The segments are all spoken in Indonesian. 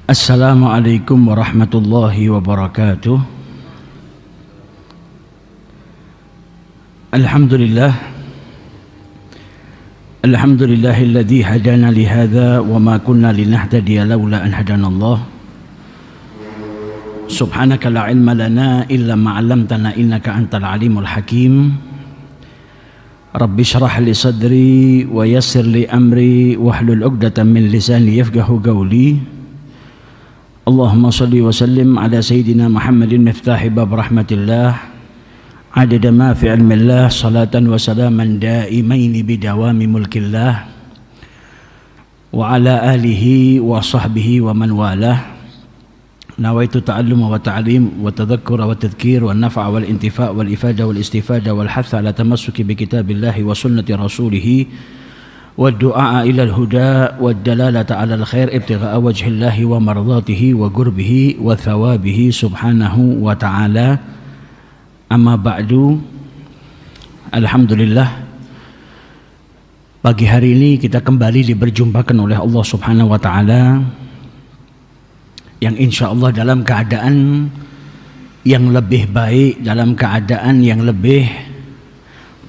Assalamualaikum warahmatullahi wabarakatuh. Alhamdulillahilladzi hadana lihadza wa ma kunna linahtadiya laula an hadanallah. Subhanaka la ilma lana illa ma 'allamtana innaka antal alimul hakim. Rabbi shrah li sadri wa yassir li amri wahlul 'uqdatam min lisani yafqahu qawli. Allahumma salli wa sallim ala sayyidina Muhammadin miftahi bab rahmatillah adada ma fi ilmillah salatan wa salaman daimaini bidawami mulkillah wa ala alihi wa sahbihi wa man walah. Nawaitu ta'allum wa ta'lim wa tadhakkura wa tadhkir wa naf'a wal intifa' wal ifada wal istifada wal hatha ala tamassuki bi kitabillahi wa sunnati rasulih والدعاء إلى الهدى والدلالة على الخير ابتغاء وجه الله ومرضاته وقربه وثوابه سبحانه وتعالى. أما بعد, Alhamdulillah, pagi hari ini kita kembali diperjumpakan oleh Allah Subhanahu wa Ta'ala yang insya Allah dalam keadaan yang lebih baik, dalam keadaan yang lebih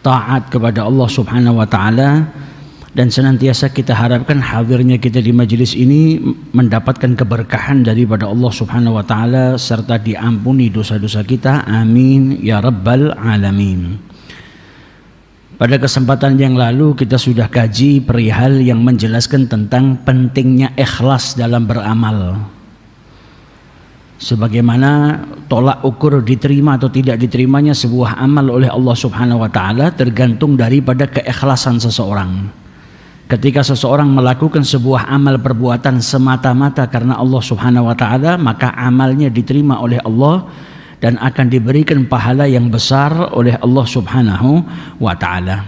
taat kepada Allah Subhanahu wa Ta'ala. Dan senantiasa kita harapkan hadirnya kita di majelis ini mendapatkan keberkahan daripada Allah Subhanahu wa Ta'ala serta diampuni dosa-dosa kita. Amin ya rabbal alamin. Pada kesempatan yang lalu kita sudah kaji perihal yang menjelaskan tentang pentingnya ikhlas dalam beramal. Sebagaimana tolak ukur diterima atau tidak diterimanya sebuah amal oleh Allah Subhanahu wa Ta'ala tergantung daripada keikhlasan seseorang. Ketika seseorang melakukan sebuah amal perbuatan semata-mata karena Allah Subhanahu wa Ta'ala, maka amalnya diterima oleh Allah dan akan diberikan pahala yang besar oleh Allah Subhanahu wa Ta'ala.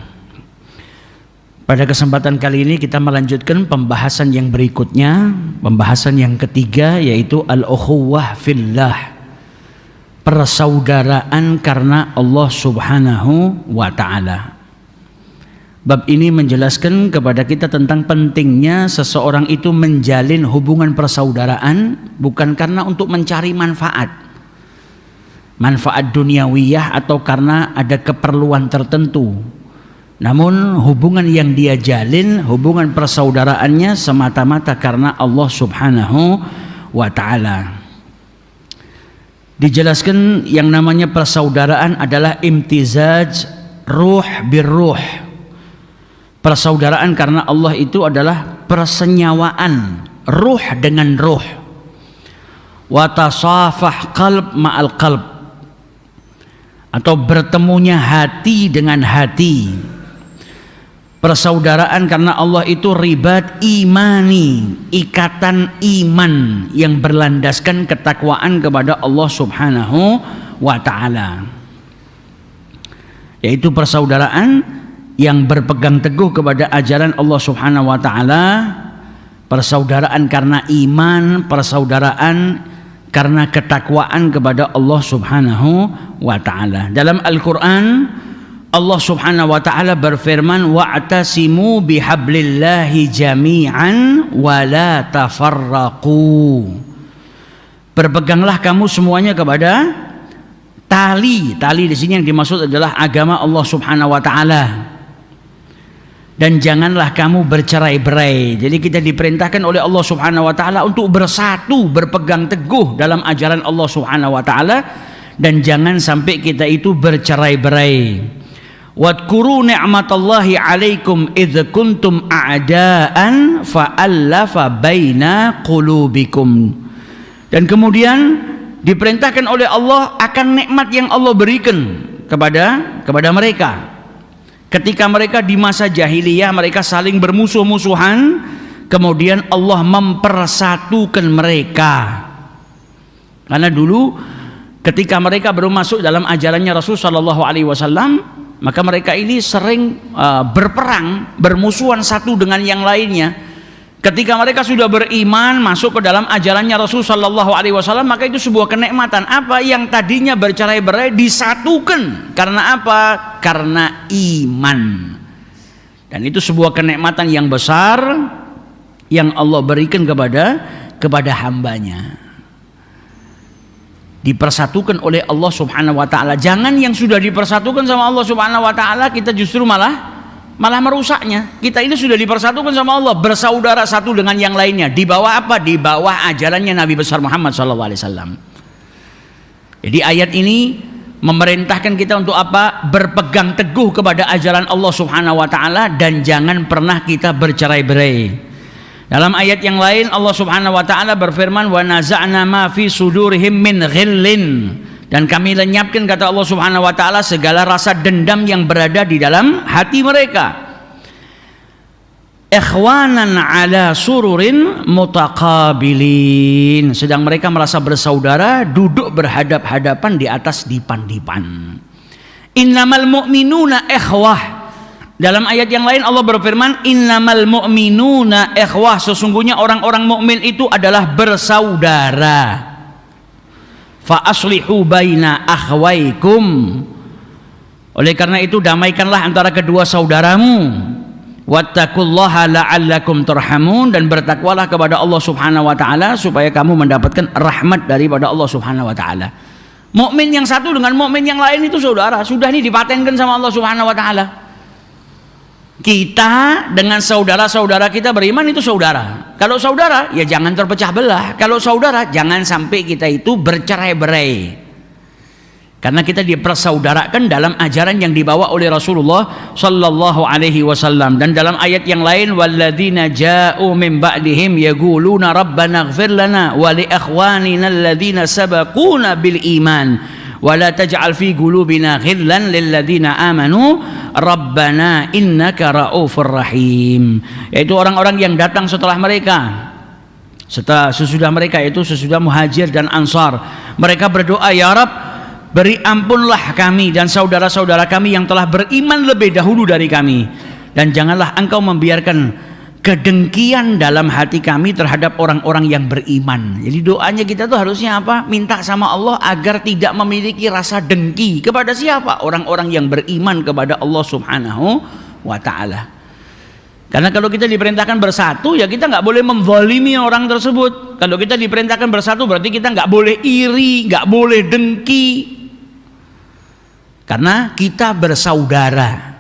Pada kesempatan kali ini kita melanjutkan pembahasan yang berikutnya, pembahasan yang ketiga, yaitu al-ukhuwah fillah, persaudaraan karena Allah Subhanahu wa Ta'ala. Bab ini menjelaskan kepada kita tentang pentingnya seseorang itu menjalin hubungan persaudaraan bukan karena untuk mencari manfaat duniawiyah atau karena ada keperluan tertentu. Namun hubungan yang dia jalin, hubungan persaudaraannya semata-mata karena Allah Subhanahu wa Ta'ala. Dijelaskan yang namanya persaudaraan adalah imtizaj ruh birruh. Persaudaraan karena Allah itu adalah persenyawaan ruh dengan ruh. Wa tasafah qalb ma'al qalb, atau bertemunya hati dengan hati. Persaudaraan karena Allah itu ribat imani, ikatan iman yang berlandaskan ketakwaan kepada Allah Subhanahu wa Ta'ala, yaitu persaudaraan yang berpegang teguh kepada ajaran Allah Subhanahu wa Ta'ala, persaudaraan karena iman, persaudaraan karena ketakwaan kepada Allah Subhanahu wa Ta'ala. Dalam Al-Quran, Allah Subhanahu wa Ta'ala berfirman, wa'tasimu bihablillahi jami'an wa la tafarraqu. Berpeganglah kamu semuanya kepada tali. Tali di sini yang dimaksud adalah agama Allah Subhanahu wa Ta'ala. Dan janganlah kamu bercerai-berai. Jadi kita diperintahkan oleh Allah Subhanahu wa Ta'ala untuk bersatu, berpegang teguh dalam ajaran Allah Subhanahu wa Ta'ala, dan jangan sampai kita itu bercerai-berai. Wadkuru ni'matallahi 'alaikum idz kuntum a'daan fa'allafa baina qulubikum. Dan kemudian diperintahkan oleh Allah akan nikmat yang Allah berikan kepada mereka. Ketika mereka di masa jahiliyah mereka saling bermusuh-musuhan, kemudian Allah mempersatukan mereka. Karena dulu ketika mereka baru masuk dalam ajarannya Rasul sallallahu alaihi wasallam, maka mereka ini sering berperang, bermusuhan satu dengan yang lainnya. Ketika mereka sudah beriman, masuk ke dalam ajarannya Rasul sallallahu alaihi wasallam, maka itu sebuah kenikmatan. Apa yang tadinya bercerai-berai disatukan. Karena apa? Karena iman. Dan itu sebuah kenikmatan yang besar yang Allah berikan kepada hambanya. Dipersatukan oleh Allah Subhanahu wa taala. Jangan yang sudah dipersatukan sama Allah Subhanahu wa taala kita justru malah merusaknya. Kita ini sudah dipersatukan sama Allah, bersaudara satu dengan yang lainnya. Di bawah apa? Di bawah ajarannya Nabi besar Muhammad sallallahu alaihi wasallam. Jadi ayat ini memerintahkan kita untuk apa? Berpegang teguh kepada ajaran Allah Subhanahu wa taala dan jangan pernah kita bercerai-berai. Dalam ayat yang lain Allah Subhanahu wa taala berfirman, "Wa naza'na ma fi sudurihim min ghillin." Dan kami lenyapkan, kata Allah Subhanahu wa taala, segala rasa dendam yang berada di dalam hati mereka. Ikhwanan ala sururin mutaqabilin. Sedang mereka merasa bersaudara, duduk berhadap-hadapan di atas dipan-dipan. Innamal mu'minuna ikhwah. Dalam ayat yang lain Allah berfirman, innamal mu'minuna ikhwah. Sesungguhnya orang-orang mukmin itu adalah bersaudara. Fa aslihu baina akhwaikum. Oleh karena itu damaikanlah antara kedua saudaramu. Wattaqullaha la'allakum turhamun. Dan bertakwalah kepada Allah Subhanahu wa taala supaya kamu mendapatkan rahmat daripada Allah Subhanahu wa taala. Mukmin yang satu dengan mukmin yang lain itu saudara. Sudah ini dipatenkan sama Allah Subhanahu wa taala. Kita dengan saudara-saudara kita beriman itu saudara. Kalau saudara ya jangan terpecah belah. Kalau saudara jangan sampai kita itu bercerai-berai. Karena kita dipersaudarakan dalam ajaran yang dibawa oleh Rasulullah sallallahu alaihi wasallam. Dan dalam ayat yang lain, walladzina ja'u min ba'dihim yaquluna rabbana ighfir lana wa li ikhwanina alladzina sabaquna bil iman. Wala taj'al fi qulubina ghillan lil ladzina amanu rabbana innaka raufur rahim. Yaitu orang-orang yang datang setelah mereka, sesudah mereka, yaitu sesudah Muhajir dan Ansar. Mereka berdoa, ya Rabb, beri ampunlah kami dan saudara-saudara kami yang telah beriman lebih dahulu dari kami, dan janganlah engkau membiarkan kedengkian dalam hati kami terhadap orang-orang yang beriman. Jadi doanya kita tuh harusnya apa? Minta sama Allah agar tidak memiliki rasa dengki kepada siapa? Orang-orang yang beriman kepada Allah Subhanahu wa ta'ala. Karena kalau kita diperintahkan bersatu, ya kita nggak boleh menzalimi orang tersebut. Kalau kita diperintahkan bersatu berarti kita nggak boleh iri, nggak boleh dengki. Karena kita bersaudara.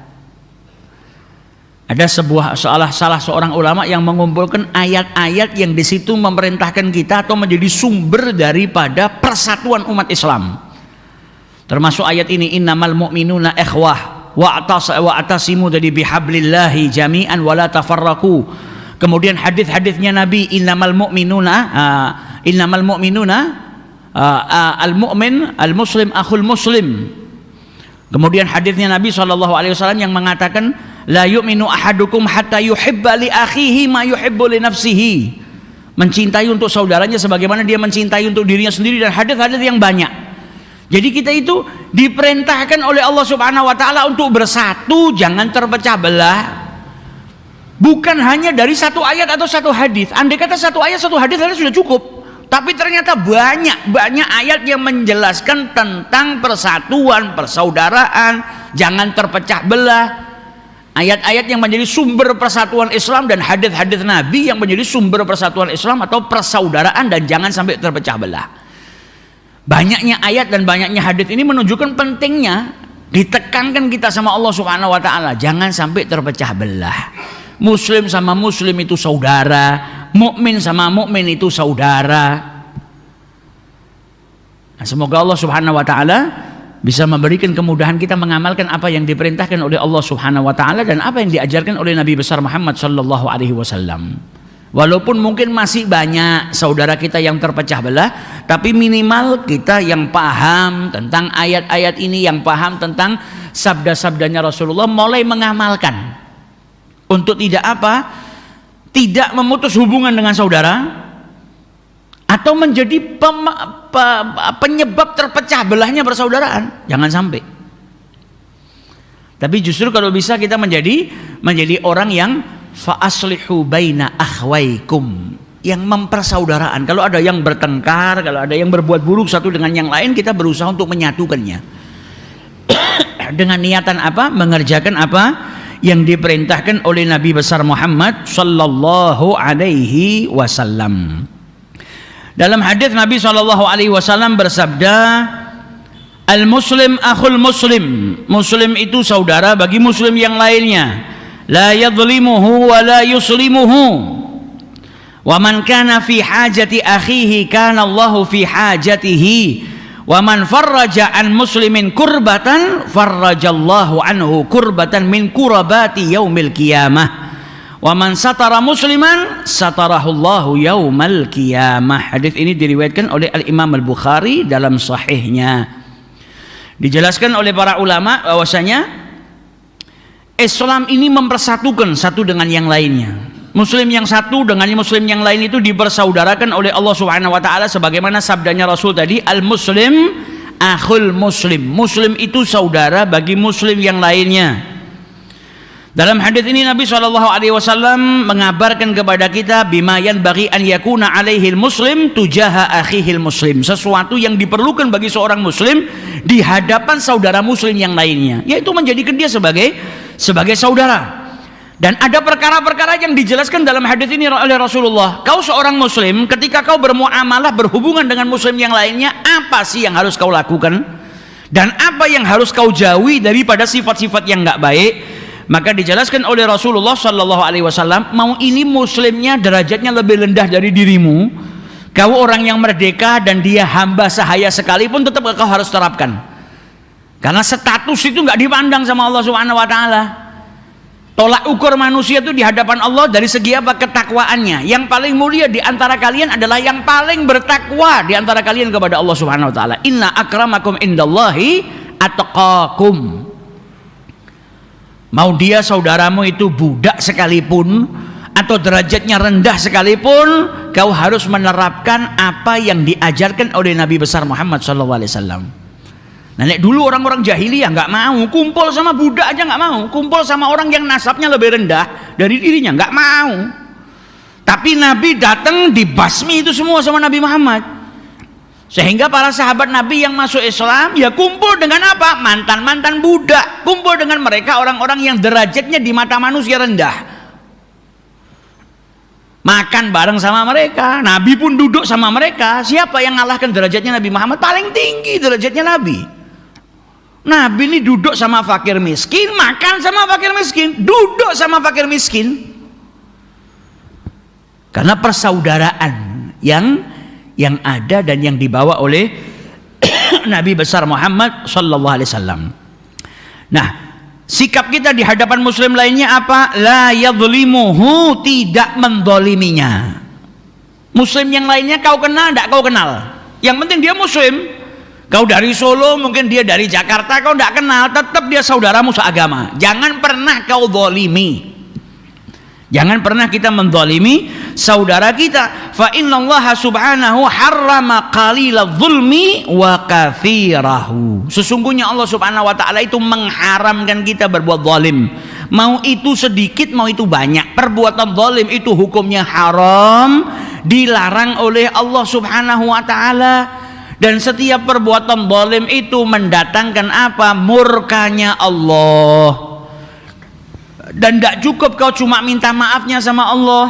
Ada salah seorang ulama yang mengumpulkan ayat-ayat yang di situ memerintahkan kita atau menjadi sumber daripada persatuan umat Islam. Termasuk ayat ini, innamal mu'minuna ikhwah wa'tasimu dari bihablillahi jami'an wa la tafarraqu. Kemudian hadis-hadisnya Nabi, innamal mu'minuna al-mu'min al-muslim akhul muslim. Kemudian hadisnya Nabi SAW yang mengatakan, la yu'minu ahadukum hatta yuhibba li akhihi ma yuhibbu li nafsihi. Mencintai untuk saudaranya sebagaimana dia mencintai untuk dirinya sendiri, dan hadis-hadis yang banyak. Jadi kita itu diperintahkan oleh Allah Subhanahu wa taala untuk bersatu, jangan terpecah belah. Bukan hanya dari satu ayat atau satu hadis. Andai kata satu ayat satu hadis sudah cukup. Tapi ternyata banyak ayat yang menjelaskan tentang persatuan, persaudaraan, jangan terpecah belah. Ayat-ayat yang menjadi sumber persatuan Islam dan hadis-hadis Nabi yang menjadi sumber persatuan Islam atau persaudaraan dan jangan sampai terpecah belah. Banyaknya ayat dan banyaknya hadis ini menunjukkan pentingnya ditekankan kita sama Allah Subhanahu wa taala, jangan sampai terpecah belah. Muslim sama muslim itu saudara, mukmin sama mukmin itu saudara. Nah, semoga Allah Subhanahu wa taala bisa memberikan kemudahan kita mengamalkan apa yang diperintahkan oleh Allah Subhanahu wa taala dan apa yang diajarkan oleh Nabi besar Muhammad sallallahu alaihi wasallam. Walaupun mungkin masih banyak saudara kita yang terpecah belah, tapi minimal kita yang paham tentang ayat-ayat ini, yang paham tentang sabda-sabdanya Rasulullah, mulai mengamalkan untuk tidak apa? Tidak memutus hubungan dengan saudara atau menjadi penyebab terpecah belahnya persaudaraan. Jangan sampai. Tapi justru kalau bisa kita menjadi orang yang fa aslihu baina akhwaikum, yang mempersaudaraan. Kalau ada yang bertengkar, kalau ada yang berbuat buruk satu dengan yang lain, kita berusaha untuk menyatukannya. Dengan niatan apa? Mengerjakan apa yang diperintahkan oleh Nabi besar Muhammad sallallahu alaihi wasallam. Dalam hadis Nabi sallallahu alaihi wasallam bersabda, al-muslim akhul muslim. Muslim itu saudara bagi muslim yang lainnya. La yadhlimuhu wa la yuslimuhu. Wa man kana fi hajati akhihi kana Allahu fi hajatihi. Wa man farraja an muslimin kurbatan farrajallahu anhu kurbatan min kurabati yaumil qiyamah. Wa man satara musliman satarahullahu yaumal qiyamah. Hadis ini diriwayatkan oleh Al-Imam Al-Bukhari dalam sahihnya. Dijelaskan oleh para ulama bahwasanya Islam ini mempersatukan satu dengan yang lainnya. Muslim yang satu dengan muslim yang lain itu dipersaudarakan oleh Allah Subhanahu wa taala sebagaimana sabdanya Rasul tadi, al-muslim akhul muslim. Muslim itu saudara bagi muslim yang lainnya. Dalam hadis ini Nabi SAW mengabarkan kepada kita bima yanbaghi an yakuna alaihil muslim tujaha akhihil muslim. Sesuatu yang diperlukan bagi seorang muslim di hadapan saudara muslim yang lainnya, yaitu menjadikan dia sebagai saudara. Dan ada perkara-perkara yang dijelaskan dalam hadis ini oleh Rasulullah. Kau seorang muslim, ketika kau bermuamalah berhubungan dengan muslim yang lainnya, apa sih yang harus kau lakukan dan apa yang harus kau jauhi daripada sifat-sifat yang enggak baik? Maka dijelaskan oleh Rasulullah sallallahu alaihi wasallam, mau ini muslimnya derajatnya lebih rendah dari dirimu, kau orang yang merdeka dan dia hamba sahaya sekalipun, tetap kau harus terapkan. Karena status itu enggak dipandang sama Allah Subhanahu wa taala. Tolak ukur manusia itu di hadapan Allah dari segi apa? Ketakwaannya. Yang paling mulia di antara kalian adalah yang paling bertakwa di antara kalian kepada Allah Subhanahu wa taala. Inna akramakum indallahi atqakum. Mau dia saudaramu itu budak sekalipun atau derajatnya rendah sekalipun, kau harus menerapkan apa yang diajarkan oleh Nabi besar Muhammad SAW. Nah, dulu orang-orang jahiliyah nggak mau kumpul sama budak aja, nggak mau kumpul sama orang yang nasabnya lebih rendah dari dirinya, nggak mau. Tapi Nabi datang dibasmi itu semua sama Nabi Muhammad, sehingga para sahabat Nabi yang masuk Islam ya kumpul dengan apa? Mantan-mantan budak, kumpul dengan mereka orang-orang yang derajatnya di mata manusia rendah, makan bareng sama mereka. Nabi pun duduk sama mereka. Siapa yang ngalahkan derajatnya Nabi Muhammad? Paling tinggi derajatnya Nabi. Nabi ini duduk sama fakir miskin, makan sama fakir miskin, duduk sama fakir miskin. Karena persaudaraan yang ada dan yang dibawa oleh Nabi besar Muhammad sallallahu alaihi wasallam. Nah, sikap kita di hadapan muslim lainnya apa? La yadhlimuhu, tidak mendoliminya. Muslim yang lainnya kau kenal enggak kau kenal, yang penting dia muslim. Kau dari Solo, mungkin dia dari Jakarta, kau enggak kenal, tetap dia saudaramu seagama. Jangan pernah kau zalimi. Jangan pernah kita mendolimi saudara kita. Fa innallaha subhanahu harrama qalila dzulmi wa katsirahu. Sesungguhnya Allah Subhanahu wa taala itu mengharamkan kita berbuat zalim. Mau itu sedikit, mau itu banyak. Perbuatan zalim itu hukumnya haram, dilarang oleh Allah Subhanahu wa taala. Dan setiap perbuatan zalim itu mendatangkan apa? Murkanya Allah. Dan tidak cukup kau cuma minta maafnya sama Allah.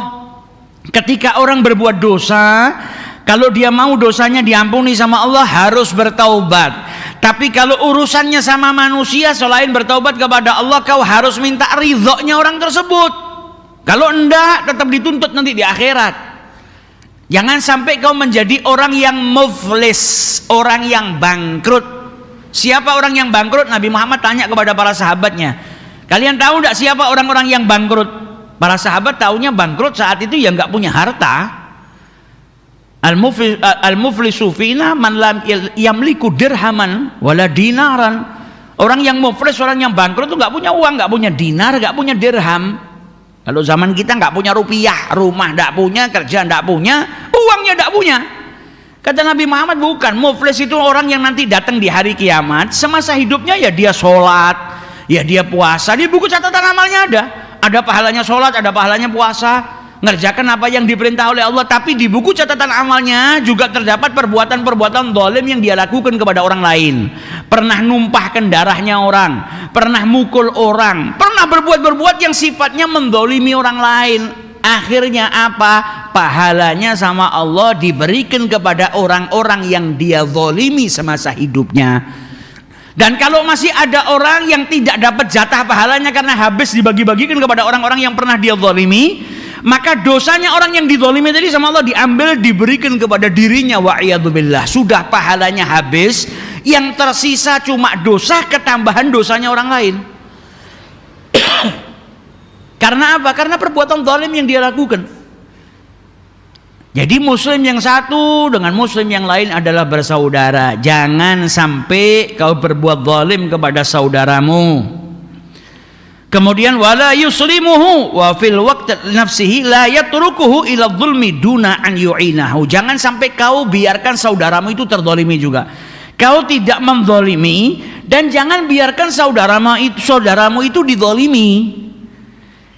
Ketika orang berbuat dosa, kalau dia mau dosanya diampuni sama Allah, harus bertaubat. Tapi kalau urusannya sama manusia, selain bertaubat kepada Allah, kau harus minta ridhonya orang tersebut. Kalau enggak, tetap dituntut nanti di akhirat. Jangan sampai kau menjadi orang yang muflis, orang yang bangkrut. Siapa orang yang bangkrut? Nabi Muhammad tanya kepada para sahabatnya, kalian tahu tidak siapa orang-orang yang bangkrut? Para sahabat tahunya bangkrut saat itu ya nggak punya harta. Al-muflisu fina man lam yamliku dirhaman wala dinaran. Orang yang muflis, orang yang bangkrut itu nggak punya uang, nggak punya dinar, nggak punya dirham. Kalau zaman kita nggak punya rupiah, rumah nggak punya, kerja nggak punya, uangnya nggak punya. Kata Nabi Muhammad, bukan. Muflis itu orang yang nanti datang di hari kiamat, semasa hidupnya ya dia sholat, ya dia puasa, di buku catatan amalnya ada. Ada pahalanya sholat, ada pahalanya puasa, ngerjakan apa yang diperintah oleh Allah, tapi di buku catatan amalnya juga terdapat perbuatan-perbuatan zalim yang dia lakukan kepada orang lain. Pernah numpahkan darahnya orang, pernah mukul orang, pernah berbuat yang sifatnya menzalimi orang lain. Akhirnya apa? Pahalanya sama Allah diberikan kepada orang-orang yang dia zalimi semasa hidupnya. Dan kalau masih ada orang yang tidak dapat jatah pahalanya karena habis dibagi-bagikan kepada orang-orang yang pernah dia zalimi, maka dosanya orang yang dizalimi tadi sama Allah diambil diberikan kepada dirinya, wa'iyadzubillah. Sudah pahalanya habis, yang tersisa cuma dosa ketambahan dosanya orang lain. Karena apa? Karena perbuatan zalim yang dia lakukan. Jadi muslim yang satu dengan muslim yang lain adalah bersaudara. Jangan sampai kau berbuat zalim kepada saudaramu. Kemudian wala yuslimuhu wa fil waqti nafsihi la yatrukuhu ila dzulmi duna an yu'inahu. Jangan sampai kau biarkan saudaramu itu terzalimi juga. Kau tidak menzalimi dan jangan biarkan saudaramu itu dizalimi.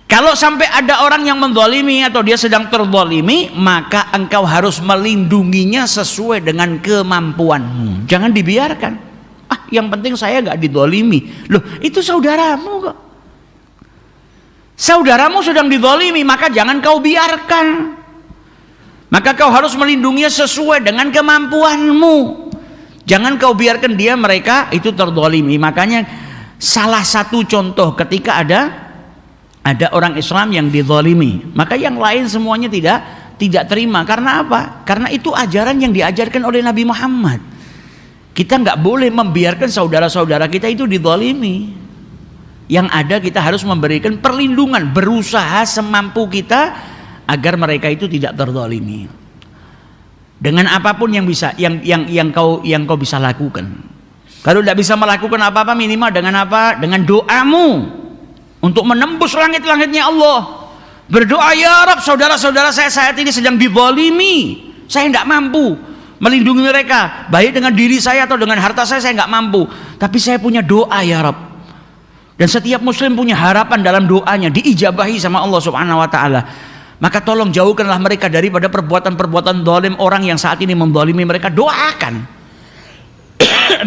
Kalau sampai ada orang yang menzalimi atau dia sedang terzalimi, maka engkau harus melindunginya sesuai dengan kemampuanmu. Jangan dibiarkan. Yang penting saya nggak dizalimi. Loh, itu saudaramu kok. Saudaramu sedang dizalimi, maka jangan kau biarkan. Maka kau harus melindunginya sesuai dengan kemampuanmu. Jangan kau biarkan mereka itu terzalimi. Makanya salah satu contoh ketika ada orang Islam yang dizalimi, maka yang lain semuanya tidak terima. Karena apa? Karena itu ajaran yang diajarkan oleh Nabi Muhammad. Kita nggak boleh membiarkan saudara-saudara kita itu dizalimi. Yang ada kita harus memberikan perlindungan, berusaha semampu kita agar mereka itu tidak terzalimi. Dengan apapun yang bisa, yang kau bisa lakukan. Kalau tidak bisa melakukan apa-apa, minimal dengan apa? Dengan doamu. Untuk menembus langit-langitnya Allah, berdoa, ya Rabb, saudara-saudara saya saat ini sedang dizalimi, saya tidak mampu melindungi mereka, baik dengan diri saya atau dengan harta saya tidak mampu, tapi saya punya doa ya Rabb. Dan setiap muslim punya harapan dalam doanya diijabahi sama Allah Subhanahu wa taala. Maka tolong jauhkanlah mereka daripada perbuatan-perbuatan zalim orang yang saat ini menzalimi mereka. Doakan.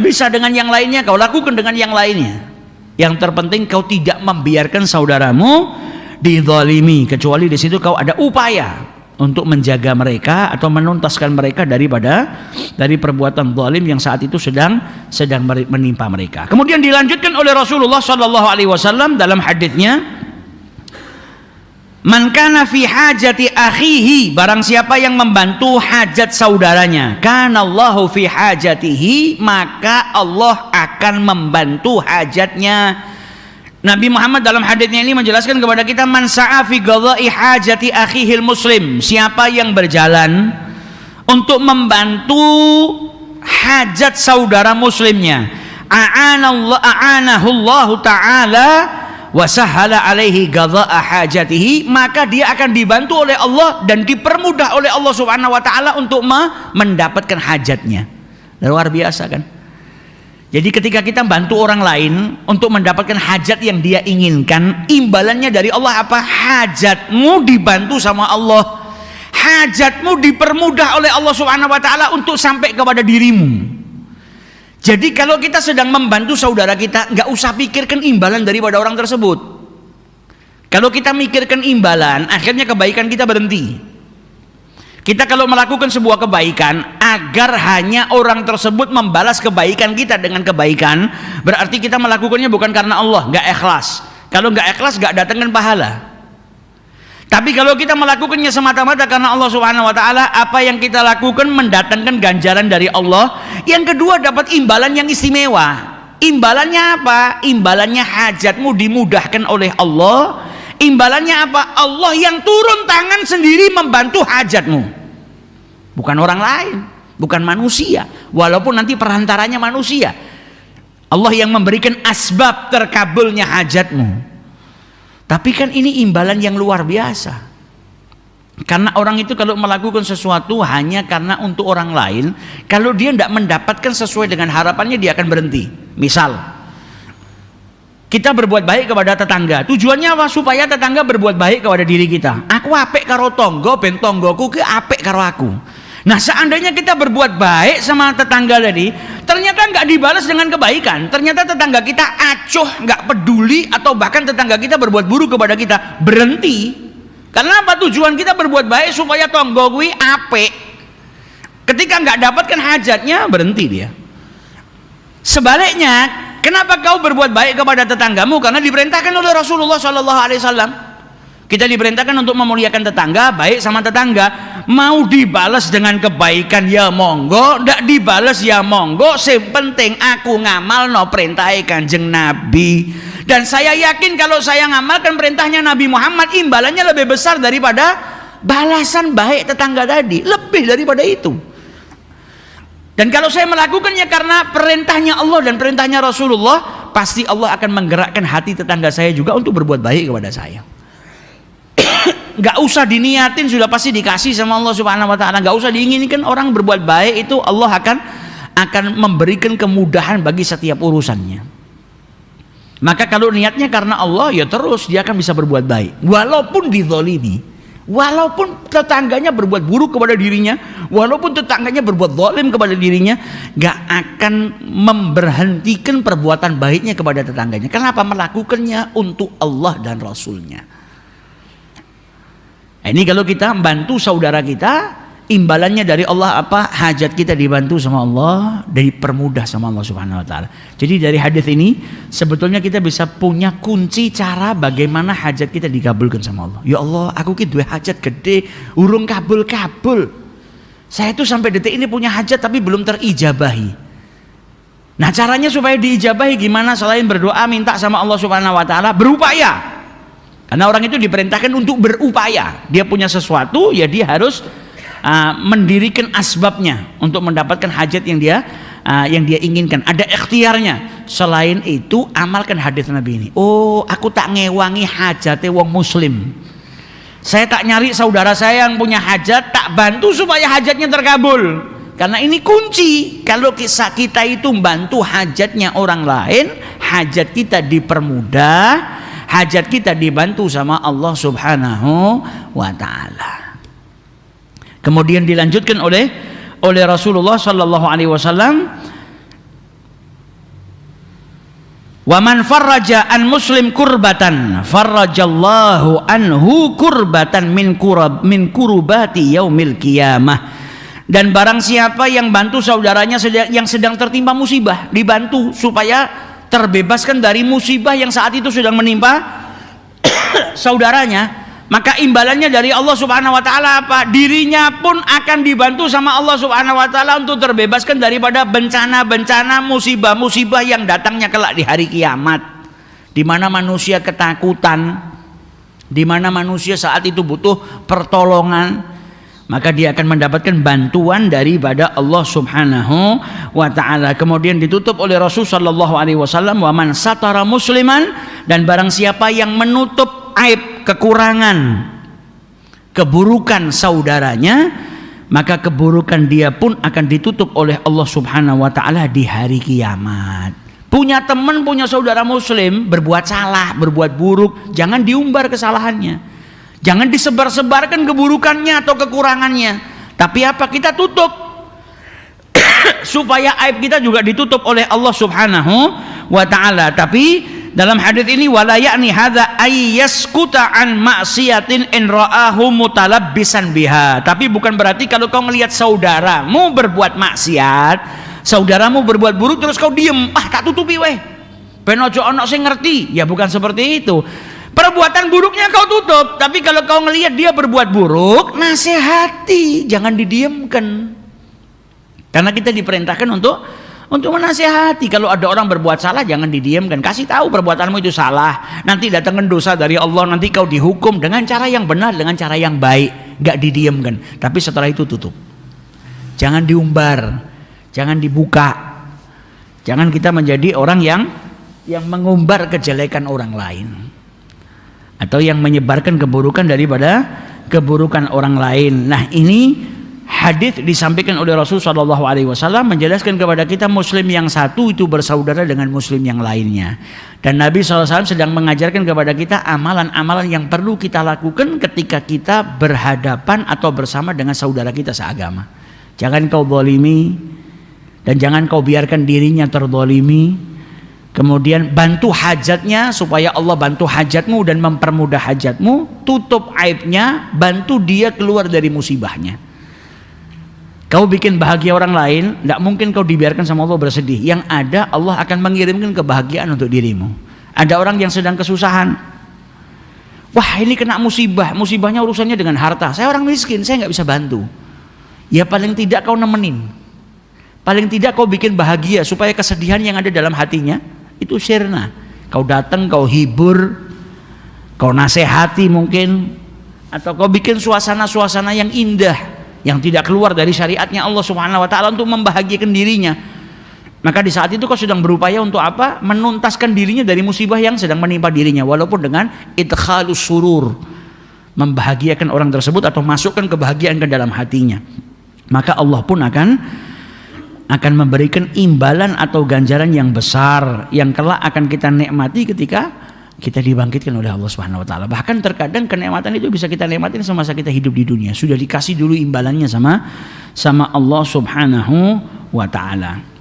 Bisa dengan yang lainnya, kau lakukan dengan yang lainnya. Yang terpenting kau tidak membiarkan saudaramu dizalimi, kecuali di situ kau ada upaya untuk menjaga mereka atau menuntaskan mereka dari perbuatan zalim yang saat itu sedang menimpa mereka. Kemudian dilanjutkan oleh Rasulullah sallallahu alaihi wasallam dalam hadisnya, man kana fi hajati akhihi, barang siapa yang membantu hajat saudaranya, kanallahu fi hajatihi, maka Allah akan membantu hajatnya. Nabi Muhammad dalam hadisnya ini menjelaskan kepada kita, man sa'a fi qada'i hajati akhihil muslim, siapa yang berjalan untuk membantu hajat saudara muslimnya, a'anahu Allah taala wa sahhala alaihi qada'a hajatihi, maka dia akan dibantu oleh Allah dan dipermudah oleh Allah Subhanahu wa taala untuk mendapatkan hajatnya. Luar biasa kan? Jadi ketika kita bantu orang lain untuk mendapatkan hajat yang dia inginkan, imbalannya dari Allah apa? Hajatmu dibantu sama Allah, hajatmu dipermudah oleh Allah Subhanahu wa taala untuk sampai kepada dirimu. Jadi kalau kita sedang membantu saudara kita, nggak usah pikirkan imbalan daripada orang tersebut. Kalau kita mikirkan imbalan, akhirnya kebaikan kita berhenti. Kita kalau melakukan sebuah kebaikan, agar hanya orang tersebut membalas kebaikan kita dengan kebaikan, berarti kita melakukannya bukan karena Allah, nggak ikhlas. Kalau nggak ikhlas, nggak datangkan pahala. Tapi kalau kita melakukannya semata-mata karena Allah Subhanahu wa taala, apa yang kita lakukan mendatangkan ganjaran dari Allah. Yang kedua, dapat imbalan yang istimewa. Imbalannya apa? Imbalannya hajatmu dimudahkan oleh Allah. Imbalannya apa? Allah yang turun tangan sendiri membantu hajatmu. Bukan orang lain, bukan manusia. Walaupun nanti perantaranya manusia. Allah yang memberikan asbab terkabulnya hajatmu. Tapi kan ini imbalan yang luar biasa. Karena orang itu kalau melakukan sesuatu hanya karena untuk orang lain, kalau dia tidak mendapatkan sesuai dengan harapannya, dia akan berhenti. Misal, kita berbuat baik kepada tetangga. Tujuannya apa? Supaya tetangga berbuat baik kepada diri kita. Aku apik karo tonggo, ben tonggoku ki apik karo aku. Nah, seandainya kita berbuat baik sama tetangga tadi, ternyata nggak dibalas dengan kebaikan. Ternyata tetangga kita acuh, nggak peduli, atau bahkan tetangga kita berbuat buruk kepada kita, berhenti. Karena apa? Tujuan kita berbuat baik supaya tonggo kuwi apik. Ketika nggak dapatkan hajatnya, berhenti dia. Sebaliknya, kenapa kau berbuat baik kepada tetanggamu? Karena diperintahkan oleh Rasulullah SAW. Kita diperintahkan untuk memuliakan tetangga, baik sama tetangga. Mau dibalas dengan kebaikan ya monggo, ndak dibalas ya monggo. Yang penting aku ngamal no perintah Kanjeng Nabi. Dan saya yakin kalau saya ngamalkan perintahnya Nabi Muhammad, imbalannya lebih besar daripada balasan baik tetangga tadi, lebih daripada itu. Dan kalau saya melakukannya karena perintahnya Allah dan perintahnya Rasulullah, pasti Allah akan menggerakkan hati tetangga saya juga untuk berbuat baik kepada saya. Gak usah diniatin, sudah pasti dikasih sama Allah Subhanahu Wa Taala. Gak usah diinginkan orang berbuat baik, itu Allah akan memberikan kemudahan bagi setiap urusannya. Maka kalau niatnya karena Allah, ya terus dia akan bisa berbuat baik, walaupun dizalimi. Walaupun tetangganya berbuat buruk kepada dirinya, walaupun tetangganya berbuat zalim kepada dirinya, gak akan memberhentikan perbuatan baiknya kepada tetangganya. Kenapa? Melakukannya untuk Allah dan Rasulnya. Nah, ini kalau kita membantu saudara kita, imbalannya dari Allah apa? Hajat kita dibantu sama Allah, dipermudah sama Allah Subhanahu Wa Taala. Jadi dari hadis ini sebetulnya kita bisa punya kunci cara bagaimana hajat kita dikabulkan sama Allah. Ya Allah, aku ki duwe hajat gede, urung kabul-kabul. Saya itu sampai detik ini punya hajat tapi belum terijabahi. Nah, caranya supaya diijabahi gimana? Selain berdoa, minta sama Allah Subhanahu Wa Taala, berupaya. Karena orang itu diperintahkan untuk berupaya. Dia punya sesuatu, ya dia harus mendirikan asbabnya untuk mendapatkan hajat yang dia inginkan. Ada ikhtiarnya. Selain itu, amalkan hadis Nabi ini. Oh, aku tak ngewangi hajate wong muslim. Saya tak nyari saudara saya yang punya hajat, tak bantu supaya hajatnya terkabul. Karena ini kunci. Kalau kisah kita itu membantu hajatnya orang lain, hajat kita dipermudah, hajat kita dibantu sama Allah Subhanahu Wa Taala. Kemudian dilanjutkan oleh Rasulullah sallallahu alaihi wasallam, wa man farraja an muslim kurbatan farrajallahu anhu kurbatan min kurubati yaumil qiyamah. Dan barang siapa yang bantu saudaranya yang sedang tertimpa musibah, dibantu supaya terbebaskan dari musibah yang saat itu sedang menimpa saudaranya, maka imbalannya dari Allah Subhanahu Wa Taala apa? Dirinya pun akan dibantu sama Allah Subhanahu Wa Taala untuk terbebaskan daripada bencana-bencana, musibah-musibah yang datangnya kelak di hari kiamat, di mana manusia ketakutan, di mana manusia saat itu butuh pertolongan, maka dia akan mendapatkan bantuan daripada Allah Subhanahu Wa Taala. Kemudian ditutup oleh Rasul sallallahu alaihi wasallam, wa man satara musliman, dan barang siapa yang menutup aib, kekurangan, keburukan saudaranya, maka keburukan dia pun akan ditutup oleh Allah Subhanahu Wa Taala di hari kiamat. Punya teman, punya saudara muslim berbuat salah, berbuat buruk, jangan diumbar kesalahannya, jangan disebar-sebarkan keburukannya atau kekurangannya, tapi apa? Kita tutup supaya aib kita juga ditutup oleh Allah Subhanahu Wa Taala. Tapi dalam hadis ini, wala ya'ni hadza ayyaskuta an maksiatin in ra'ahu mutalabbisan biha. Tapi bukan berarti kalau kau melihat saudaramu berbuat maksiat, saudaramu berbuat buruk terus kau diem, tak tutupi weh, ben ojo ono sing ngerti. Ya bukan seperti itu. Perbuatan buruknya kau tutup, tapi kalau kau ngelihat dia berbuat buruk, nasihati, jangan didiamkan. Karena kita diperintahkan untuk menasihati. Kalau ada orang berbuat salah, jangan didiamkan, kasih tahu perbuatanmu itu salah, nanti datangkan dosa dari Allah, nanti kau dihukum dengan cara yang benar, dengan cara yang baik, gak didiamkan. Tapi setelah itu tutup, jangan diumbar, jangan dibuka, jangan kita menjadi orang yang mengumbar kejelekan orang lain, atau yang menyebarkan keburukan daripada keburukan orang lain. Nah, ini hadis disampaikan oleh Rasul sallallahu alaihi wasallam menjelaskan kepada kita muslim yang satu itu bersaudara dengan muslim yang lainnya. Dan Nabi SAW sedang mengajarkan kepada kita amalan-amalan yang perlu kita lakukan ketika kita berhadapan atau bersama dengan saudara kita seagama. Jangan kau zalimi dan jangan kau biarkan dirinya terzalimi. Kemudian bantu hajatnya supaya Allah bantu hajatmu dan mempermudah hajatmu. Tutup aibnya, bantu dia keluar dari musibahnya. Kau bikin bahagia orang lain, tidak mungkin kau dibiarkan sama Allah bersedih. Yang ada Allah akan mengirimkan kebahagiaan untuk dirimu. Ada orang yang sedang kesusahan. Wah, ini kena musibah. Musibahnya urusannya dengan harta. Saya orang miskin, saya nggak bisa bantu. Ya paling tidak kau nemenin. Paling tidak kau bikin bahagia supaya kesedihan yang ada dalam hatinya itu sirna. Kau datang, kau hibur, kau nasihati mungkin, atau kau bikin suasana-suasana yang indah, yang tidak keluar dari syariatnya Allah Subhanahu wa taala untuk membahagiakan dirinya. Maka di saat itu kau sedang berupaya untuk apa? Menuntaskan dirinya dari musibah yang sedang menimpa dirinya, walaupun dengan idkhalus surur, membahagiakan orang tersebut atau masukkan kebahagiaan ke dalam hatinya. Maka Allah pun akan memberikan imbalan atau ganjaran yang besar yang kelak akan kita nikmati ketika kita dibangkitkan oleh Allah Subhanahu wa taala. Bahkan terkadang kenikmatan itu bisa kita nikmatin semasa kita hidup di dunia. Sudah dikasih dulu imbalannya sama Allah Subhanahu wa taala.